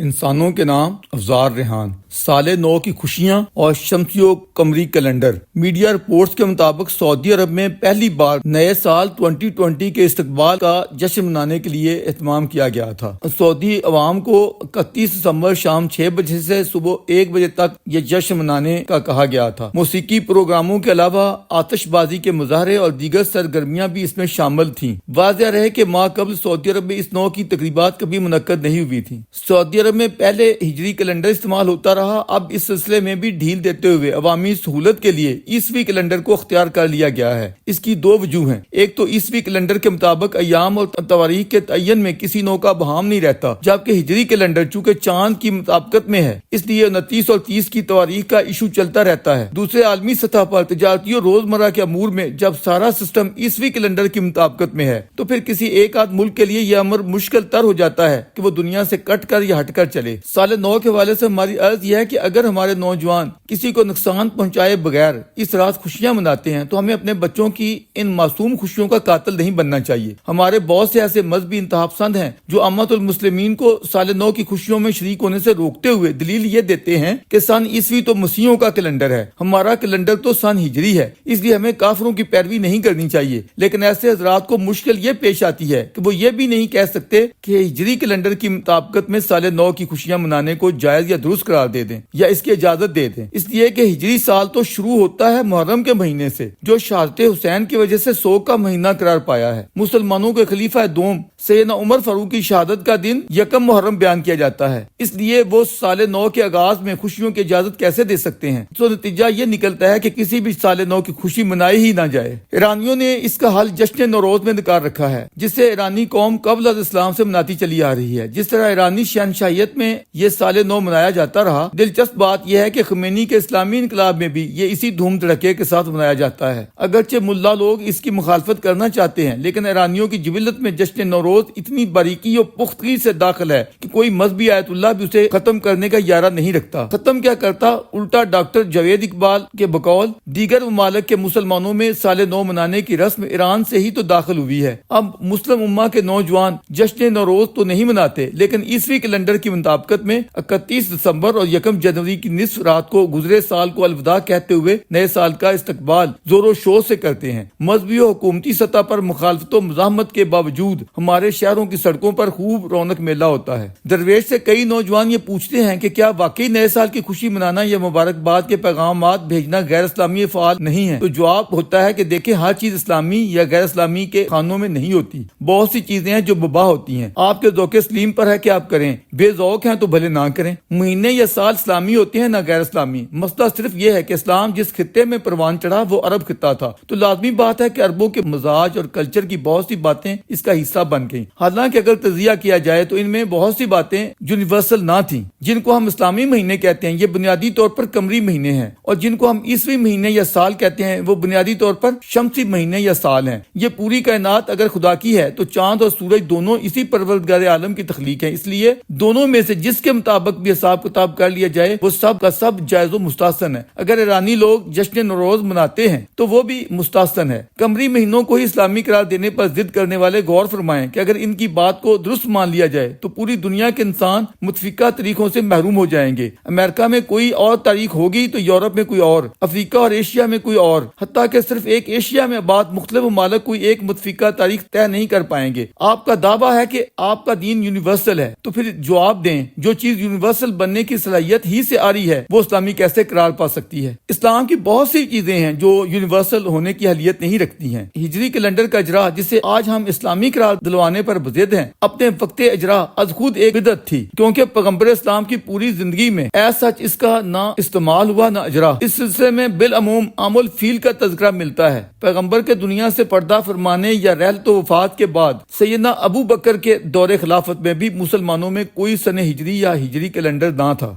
انسانوں کے نام افزار ریحان، سال نو کی خوشیاں اور شمسی و قمری کیلنڈر۔ میڈیا رپورٹس کے مطابق سعودی عرب میں پہلی بار نئے سال 2020 کے استقبال کا جشن منانے کے لیے اہتمام کیا گیا تھا۔ سعودی عوام کو 31 دسمبر شام 6 بجے سے صبح 1 بجے تک یہ جشن منانے کا کہا گیا تھا۔ موسیقی پروگراموں کے علاوہ آتش بازی کے مظاہرے اور دیگر سرگرمیاں بھی اس میں شامل تھیں۔ واضح رہے کہ ماہ قبل سعودی عرب میں اس نوع کی تقریبات کبھی منعقد نہیں ہوئی تھیں۔ سعودی عرب میں پہلے ہجری کیلنڈر استعمال ہوتا رہا، اب اس سلسلے میں بھی ڈھیل دیتے ہوئے عوامی سہولت کے لیے عیسوی کیلنڈر کو اختیار کر لیا گیا ہے۔ اس کی دو وجوہ ہیں۔ ایک تو عیسوی کیلنڈر کے مطابق ایام اور تواریخ کے تعین میں کسی نوع کا بہام نہیں رہتا، جبکہ ہجری کیلنڈر چونکہ چاند کی مطابقت میں ہے اس لیے 29 اور 30 کی تواریخ کا ایشو چلتا رہتا ہے۔ دوسرے عالمی سطح پر تجارتی اور روزمرہ کے امور میں جب سارا سسٹم عیسوی کیلنڈر کی مطابقت میں ہے تو پھر کسی ایک آدھ ملک کے لیے یہ امر مشکل تر ہو جاتا ہے کہ وہ دنیا سے کٹ کر یا ہٹ کر چلے۔ سال نو کے حوالے سے ہماری عرض یہ ہے کہ اگر ہمارے نوجوان کسی کو نقصان پہنچائے بغیر اس رات خوشیاں مناتے ہیں تو ہمیں اپنے بچوں کی ان معصوم خوشیوں کا قاتل نہیں بننا چاہیے۔ ہمارے بہت سے ایسے مذہبی انتہا پسند ہیں جو امت المسلمین کو سال نو کی خوشیوں میں شریک ہونے سے روکتے ہوئے دلیل یہ دیتے ہیں کہ سن عیسوی تو مسیحوں کا کیلنڈر ہے، ہمارا کیلنڈر تو سن ہجری ہے، اس لیے ہمیں کافروں کی پیروی نہیں کرنی چاہیے۔ لیکن ایسے حضرات کو مشکل یہ پیش آتی ہے کہ وہ یہ بھی نہیں کہہ سکتے کہ ہجری کیلنڈر کی مطابقت میں سال نو کی خوشیاں منانے کو جائز یا درست قرار دے دیں یا اس کی اجازت دے دیں، اس لیے کہ ہجری سال تو شروع ہوتا ہے محرم کے مہینے سے جو شہادت حسین کی وجہ سے سوگ کا مہینہ قرار پایا ہے۔ مسلمانوں کے خلیفہ دوم سیدنا عمر فاروق کی شہادت کا دن یکم محرم بیان کیا جاتا ہے، اس لیے وہ سال نو کے آغاز میں خوشیوں کی اجازت کیسے دے سکتے ہیں؟ تو نتیجہ یہ نکلتا ہے کہ کسی بھی سال نو کی خوشی منائی ہی نہ جائے۔ ایرانیوں نے اس کا حل جشن نوروز میں نکال رکھا ہے، جسے ایرانی قوم قبل از اسلام سے مناتی چلی آ رہی ہے۔ جس طرح ایرانی شہنشاہیت میں یہ سال نو منایا جاتا رہا، دلچسپ بات یہ ہے کہ خمینی کے اسلامی انقلاب میں بھی یہ اسی دھوم دھڑکے کے ساتھ منایا جاتا ہے۔ اگرچہ ملا لوگ اس کی مخالفت کرنا چاہتے ہیں، لیکن ایرانیوں کی جبلت میں جشن نوروز اتنی باریکی اور پختگی سے داخل ہے کہ کوئی مذہبی آیت اللہ بھی اسے ختم کرنے کا یارہ نہیں رکھتا۔ ختم کیا کرتا؟ الٹا ڈاکٹر جاوید اقبال کے بقول دیگر ممالک کے مسلمانوں میں سال نو منانے کی رسم ایران سے ہی تو داخل ہوئی ہے۔ اب مسلم امہ کے نوجوان جشن نوروز تو نہیں مناتے، لیکن عیسوی کیلنڈر کی مطابقت میں 31 دسمبر اور یکم جنوری کی نصف رات کو گزرے سال کو الوداع کہتے ہوئے نئے سال کا استقبال زور و شور سے کرتے ہیں۔ مذہبی و حکومتی سطح پر مخالفت و مزاحمت کے باوجود ہمارے شہروں کی سڑکوں پر خوب رونق میلہ ہوتا ہے۔ درویش سے کئی نوجوان یہ پوچھتے ہیں کہ کیا واقعی نئے سال کی خوشی منانا یا مبارکباد کے پیغامات بھیجنا غیر اسلامی افعال نہیں ہے؟ تو جواب ہوتا ہے کہ دیکھیں، ہر چیز اسلامی یا غیر اسلامی کے خانوں میں نہیں ہوتی۔ بہت سی چیزیں ہیں جو مباح ہوتی ہیں، آپ کے ذوق سلیم پر ہے کہ آپ کریں، بے ذوق ہیں تو بھلے نہ کریں۔ مہینے یا سال اسلامی ہوتے ہیں نہ غیر اسلامی، مسئلہ صرف یہ ہے کہ اسلام جس خطے میں پروان چڑھا وہ عرب خطہ تھا، تو لازمی بات ہے کہ عربوں کے مزاج اور کلچر کی بہت سی باتیں اس کا حصہ بن گئیں۔ حالانکہ اگر تجزیہ کیا جائے تو ان میں بہت سی باتیں یونیورسل نہ تھیں۔ جن کو ہم اسلامی مہینے کہتے ہیں یہ بنیادی طور پر قمری مہینے ہیں، اور جن کو ہم عیسوی مہینے یا سال کہتے ہیں وہ بنیادی طور پر شمسی مہینے یا سال ہیں۔ یہ پوری کائنات اگر خدا کی ہے تو چاند اور سورج دونوں اسی پروردگار عالم کی تخلیق ہیں، اس لیے دونوں میں سے جس کے مطابق بھی حساب کتاب کر لیا جائے وہ سب کا سب جائز و مستحسن ہے۔ اگر ایرانی لوگ جشن نوروز مناتے ہیں تو وہ بھی مستحسن ہے۔ قمری مہینوں کو ہی اسلامی قرار دینے پر ضد کرنے والے غور فرمائیں کہ اگر ان کی بات کو درست مان لیا جائے تو پوری دنیا کے انسان متفقہ طریقوں سے محروم ہو جائیں گے۔ امریکہ میں کوئی اور تاریخ ہوگی تو یورپ میں کوئی اور، افریقہ اور ایشیا میں کوئی اور، حتیٰ کہ صرف ایک ایشیا میں آباد مختلف ممالک کوئی ایک متفقہ تاریخ طے نہیں کر پائیں گے۔ آپ کا دعویٰ ہے کہ آپ کا دین یونیورسل ہے، تو پھر جواب دیں جو چیز یونیورسل بننے کی صلاحیت ہی سے آ رہی ہے وہ اسلامی کیسے قرار پا سکتی ہے؟ اسلام کی بہت سی چیزیں ہیں جو یونیورسل ہونے کی اہلیت نہیں رکھتی ہیں۔ ہجری کیلنڈر کا اجرا جسے آج ہم اسلامی قرار دلوانے پر بضد ہیں، اپنے وقت اجرا از خود ایک بدعت تھی، کیونکہ پیغمبر اسلام کی پوری زندگی میں ایز سچ اس کا نہ استعمال ہوا نہ اجرا۔ اس سلسلے میں بالعموم عام الفیل کا تذکرہ ملتا ہے۔ پیغمبر کے دنیا سے پردہ فرمانے یا رحلت و وفات کے بعد سیدنا ابو بکر کے دور خلافت میں بھی مسلمانوں میں کوئی سن ہجری یا ہجری کیلنڈر نہ تھا۔